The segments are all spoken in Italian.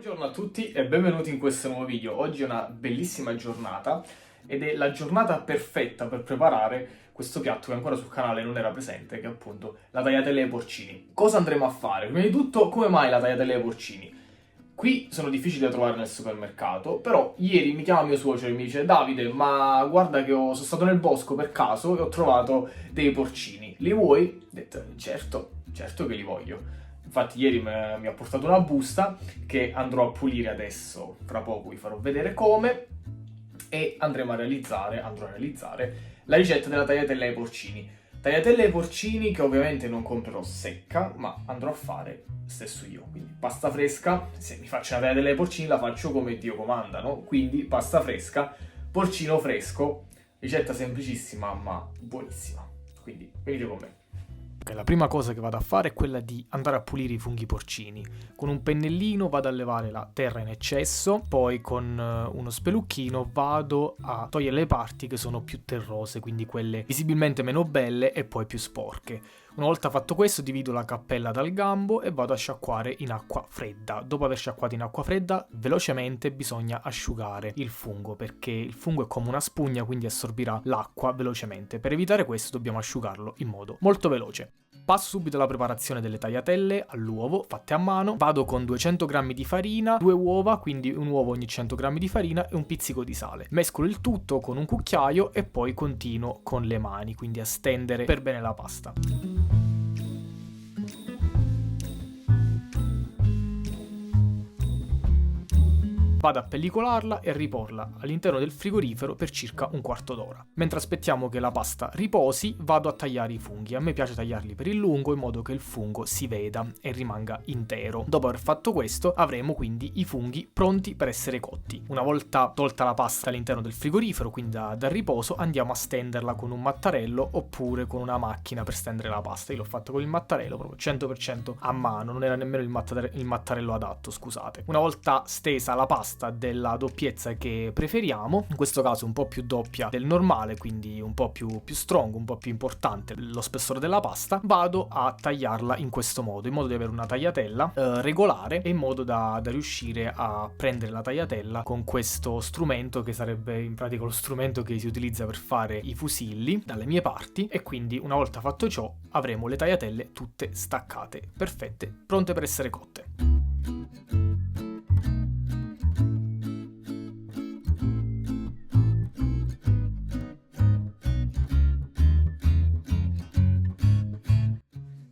Buongiorno a tutti e benvenuti in questo nuovo video. Oggi è una bellissima giornata ed è la giornata perfetta per preparare questo piatto che ancora sul canale non era presente, che è appunto la tagliatelle ai porcini. Cosa andremo a fare? Prima di tutto, come mai la tagliatelle ai porcini? Qui sono difficili da trovare nel supermercato, però ieri mi chiama mio suocero e mi dice: Davide, ma guarda che sono stato nel bosco per caso e ho trovato dei porcini. Li vuoi? Ho detto: certo che li voglio. Infatti ieri mi ha portato una busta che andrò a pulire adesso, fra poco vi farò vedere come, e andrò a realizzare la ricetta della tagliatella ai porcini. Tagliatelle ai porcini che ovviamente non comprerò secca, ma andrò a fare stesso io. Quindi pasta fresca, se mi faccio una tagliatella ai porcini la faccio come Dio comanda, no? Quindi pasta fresca, porcino fresco, ricetta semplicissima ma buonissima. Quindi venite con me. La prima cosa che vado a fare è quella di andare a pulire i funghi porcini. Con un pennellino vado a levare la terra in eccesso, poi con uno spelucchino vado a togliere le parti che sono più terrose, quindi quelle visibilmente meno belle e poi più sporche. Una volta fatto questo divido la cappella dal gambo e vado a sciacquare in acqua fredda. Dopo aver sciacquato in acqua fredda, velocemente bisogna asciugare il fungo, perché il fungo è come una spugna, quindi assorbirà l'acqua velocemente. Per evitare questo dobbiamo asciugarlo in modo molto veloce. Passo subito alla preparazione delle tagliatelle all'uovo, fatte a mano. Vado con 200 g di farina, 2 uova, quindi un uovo ogni 100 g di farina e un pizzico di sale. Mescolo il tutto con un cucchiaio e poi continuo con le mani, quindi a stendere per bene la pasta. Vado a pellicolarla e a riporla all'interno del frigorifero per circa un quarto d'ora. Mentre aspettiamo che la pasta riposi, vado a tagliare i funghi. A me piace tagliarli per il lungo in modo che il fungo si veda e rimanga intero. Dopo aver fatto questo, avremo quindi i funghi pronti per essere cotti. Una volta tolta la pasta all'interno del frigorifero, quindi dal riposo, andiamo a stenderla con un mattarello oppure con una macchina per stendere la pasta. Io l'ho fatto con il mattarello, proprio 100% a mano, non era nemmeno il mattarello adatto, scusate. Una volta stesa la pasta della doppiezza che preferiamo, in questo caso un po' più doppia del normale, quindi un po' più strong, un po' più importante lo spessore della pasta, vado a tagliarla in questo modo, in modo di avere una tagliatella regolare e in modo da riuscire a prendere la tagliatella con questo strumento che sarebbe in pratica lo strumento che si utilizza per fare i fusilli dalle mie parti, e quindi una volta fatto ciò avremo le tagliatelle tutte staccate, perfette, pronte per essere cotte.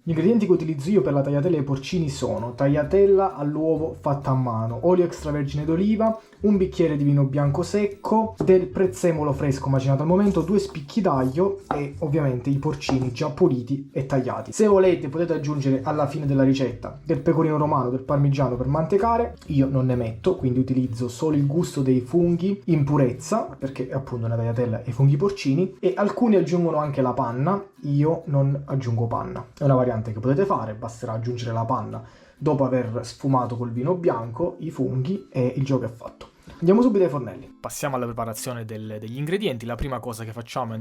Gli ingredienti che utilizzo io per la tagliatella ai porcini sono tagliatella all'uovo fatta a mano, olio extravergine d'oliva, un bicchiere di vino bianco secco, del prezzemolo fresco macinato al momento, 2 spicchi d'aglio e ovviamente i porcini già puliti e tagliati. Se volete potete aggiungere alla fine della ricetta del pecorino romano, del parmigiano per mantecare, io non ne metto, quindi utilizzo solo il gusto dei funghi in purezza, perché è appunto una tagliatella ai funghi porcini, e alcuni aggiungono anche la panna, io non aggiungo panna. È una variante che potete fare, basterà aggiungere la panna dopo aver sfumato col vino bianco i funghi e il gioco è fatto. Andiamo subito ai fornelli. Passiamo alla preparazione degli ingredienti. La prima cosa che facciamo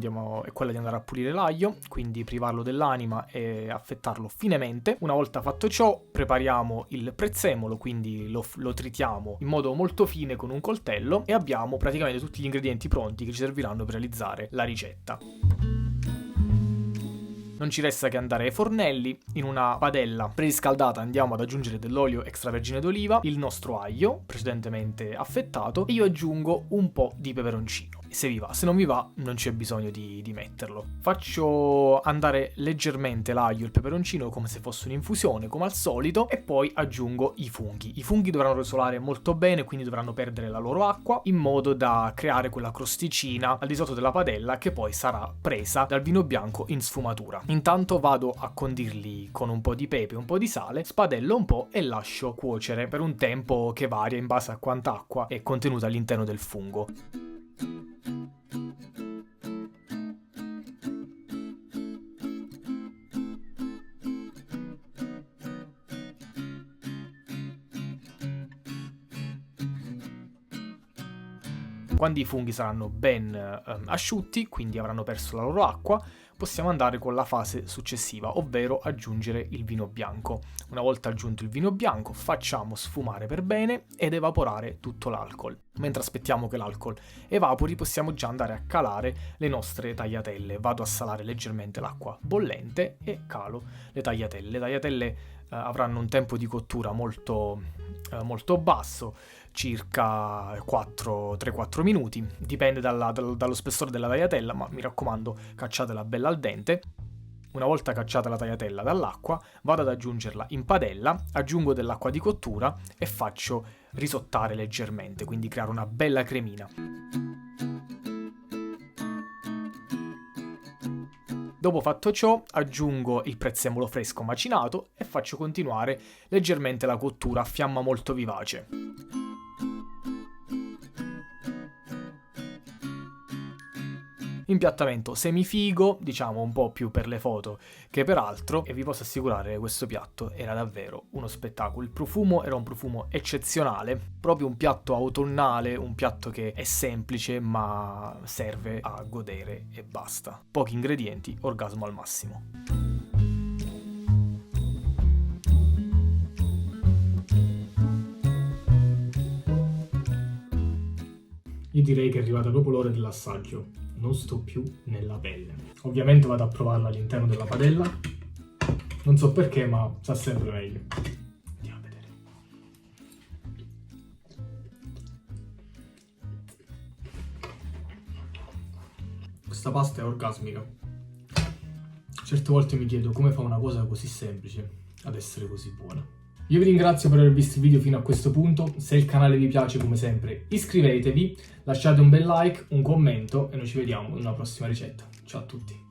è quella di andare a pulire l'aglio, quindi privarlo dell'anima e affettarlo finemente. Una volta fatto ciò prepariamo il prezzemolo, quindi lo tritiamo in modo molto fine con un coltello e abbiamo praticamente tutti gli ingredienti pronti che ci serviranno per realizzare la ricetta. Non ci resta che andare ai fornelli. In una padella preriscaldata andiamo ad aggiungere dell'olio extravergine d'oliva, il nostro aglio precedentemente affettato e io aggiungo un po' di peperoncino. Se vi va, se non vi va non c'è bisogno di metterlo. Faccio andare leggermente l'aglio e il peperoncino come se fosse un'infusione, come al solito, e poi aggiungo i funghi. I funghi dovranno rosolare molto bene, quindi dovranno perdere la loro acqua, in modo da creare quella crosticina al di sotto della padella che poi sarà presa dal vino bianco in sfumatura. Intanto vado a condirli con un po' di pepe e un po' di sale, spadello un po' e lascio cuocere per un tempo che varia in base a quanta acqua è contenuta all'interno del fungo. Quando i funghi saranno ben asciutti, quindi avranno perso la loro acqua, possiamo andare con la fase successiva, ovvero aggiungere il vino bianco. Una volta aggiunto il vino bianco, facciamo sfumare per bene ed evaporare tutto l'alcol. Mentre aspettiamo che l'alcol evapori, possiamo già andare a calare le nostre tagliatelle. Vado a salare leggermente l'acqua bollente e calo le tagliatelle. Le tagliatelle avranno un tempo di cottura molto basso, circa 3-4 minuti, dipende dallo spessore della tagliatella, ma mi raccomando, cacciatela bella al dente. Una volta cacciata la tagliatella dall'acqua, vado ad aggiungerla in padella, aggiungo dell'acqua di cottura e faccio risottare leggermente, quindi creare una bella cremina. Dopo fatto ciò, aggiungo il prezzemolo fresco macinato e faccio continuare leggermente la cottura a fiamma molto vivace. Impiattamento semifigo, diciamo un po' più per le foto che per altro, e vi posso assicurare che questo piatto era davvero uno spettacolo. Il profumo era un profumo eccezionale, proprio un piatto autunnale, un piatto che è semplice ma serve a godere e basta. Pochi ingredienti, orgasmo al massimo. Io direi che è arrivata proprio l'ora dell'assaggio. Non sto più nella pelle. Ovviamente vado a provarla all'interno della padella. Non so perché, ma sa sempre meglio. Andiamo a vedere. Questa pasta è orgasmica. Certe volte mi chiedo come fa una cosa così semplice ad essere così buona. Io vi ringrazio per aver visto il video fino a questo punto. Se il canale vi piace, come sempre, iscrivetevi, lasciate un bel like, un commento e noi ci vediamo in una prossima ricetta. Ciao a tutti!